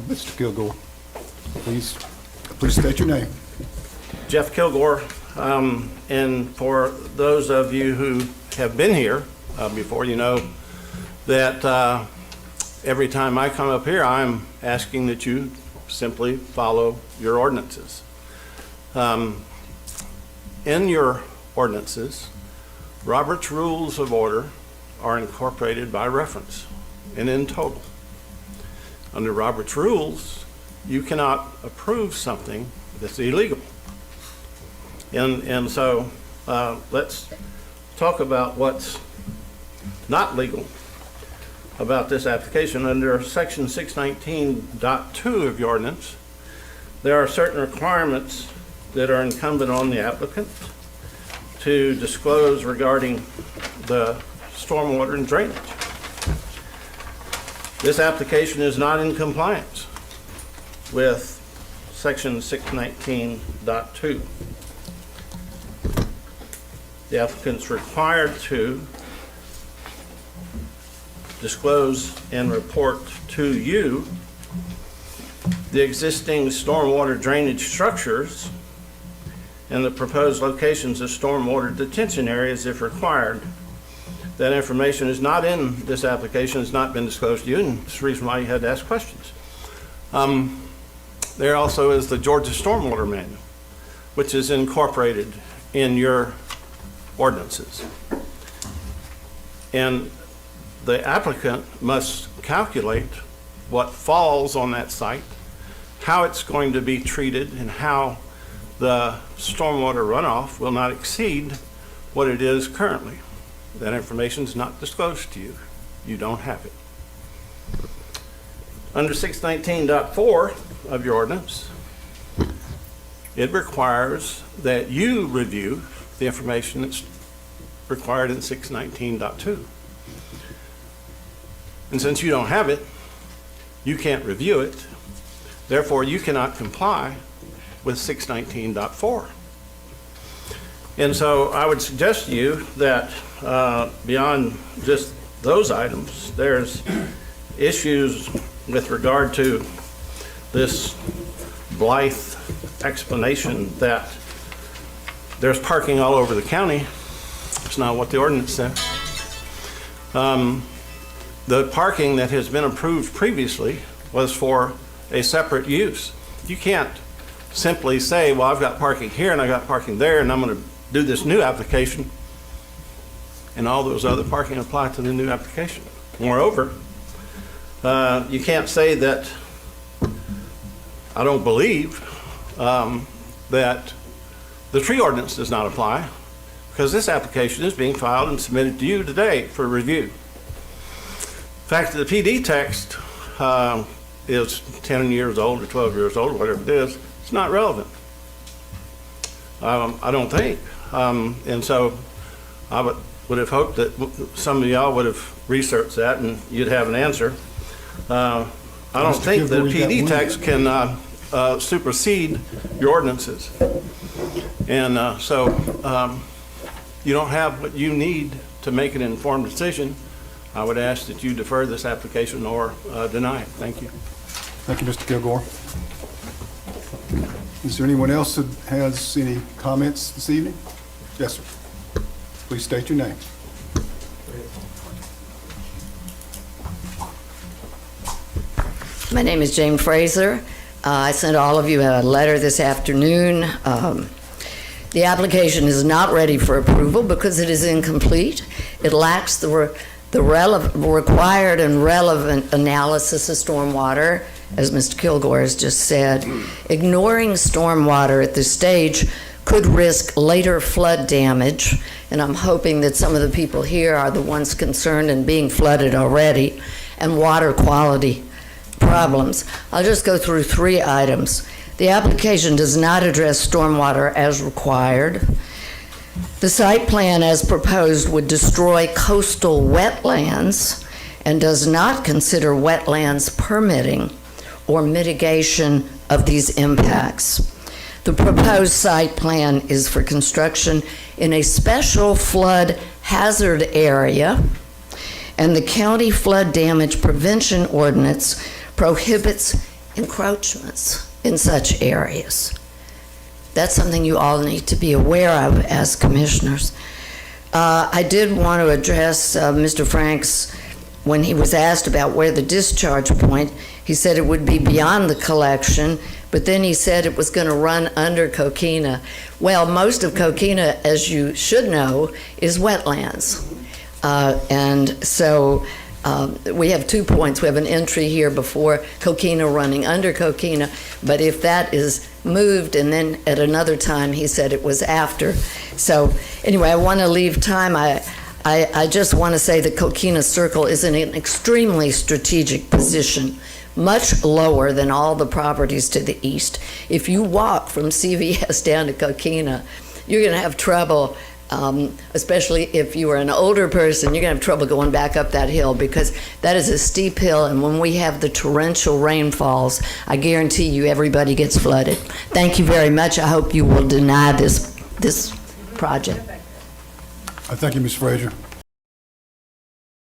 Mr. Kilgore, please state your name. Jeff Kilgore, and for those of you who have been here before, you know that every time I come up here, I'm asking that you simply follow your ordinances. In your ordinances, Robert's Rules of Order are incorporated by reference and in total. Under Robert's Rules, you cannot approve something that's illegal. And so let's talk about what's not legal about this application. Under section 619.2 of your ordinance, there are certain requirements that are incumbent on the applicant to disclose regarding the stormwater and drainage. This application is not in compliance with section 619.2. The applicant's required to disclose and report to you the existing stormwater drainage structures and the proposed locations of stormwater detention areas if required. That information is not in this application, has not been disclosed to you, and it's the reason why you had to ask questions. There also is the Georgia Stormwater Manual, which is incorporated in your ordinances. And the applicant must calculate what falls on that site, how it's going to be treated, and how the stormwater runoff will not exceed what it is currently. That information is not disclosed to you. You don't have it. Under 619.4 of your ordinance, it requires that you review the information that's required in 619.2. And since you don't have it, you can't review it. Therefore, you cannot comply with 619.4. And so I would suggest to you that beyond just those items, there's issues with regard to this blithe explanation that there's parking all over the county. It's not what the ordinance says. The parking that has been approved previously was for a separate use. You can't simply say, well, I've got parking here and I've got parking there, and I'm going to do this new application, and all those other parking apply to the new application. Moreover, you can't say that I don't believe that the tree ordinance does not apply, because this application is being filed and submitted to you today for review. In fact, the PD text is 10 years old or 12 years old, whatever it is. It's not relevant, I don't think. And so I would have hoped that some of y'all would have researched that and you'd have an answer. I don't think that PD text can supersede your ordinances. And so you don't have what you need to make an informed decision. I would ask that you defer this application or deny it. Thank you. Thank you, Mr. Kilgore. Is there anyone else that has any comments this evening? Yes, sir. Please state your name. My name is Jane Fraser. I sent all of you a letter this afternoon. The application is not ready for approval because it is incomplete. It lacks the required and relevant analysis of stormwater, as Mr. Kilgore has just said. Ignoring stormwater at this stage could risk later flood damage, and I'm hoping that some of the people here are the ones concerned in being flooded already, and water quality problems. I'll just go through 3 items. The application does not address stormwater as required. The site plan as proposed would destroy coastal wetlands and does not consider wetlands permitting or mitigation of these impacts. The proposed site plan is for construction in a special flood hazard area, and the county flood damage prevention ordinance prohibits encroachments in such areas. That's something you all need to be aware of as commissioners. I did want to address Mr. Franks when he was asked about where the discharge point. He said it would be beyond the collection, but then he said it was going to run under Coquina. Well, most of Coquina, as you should know, is wetlands. And so we have 2 points. We have an entry here before Coquina running under Coquina, but if that is moved and then at another time he said it was after. So anyway, I want to leave time. I just want to say that Coquina Circle is in an extremely strategic position, much lower than all the properties to the east. If you walk from CVS down to Coquina, you're going to have trouble, especially if you are an older person, you're going to have trouble going back up that hill because that is a steep hill, and when we have the torrential rainfalls, I guarantee you everybody gets flooded. Thank you very much. I hope you will deny this project. Thank you, Ms. Frazier.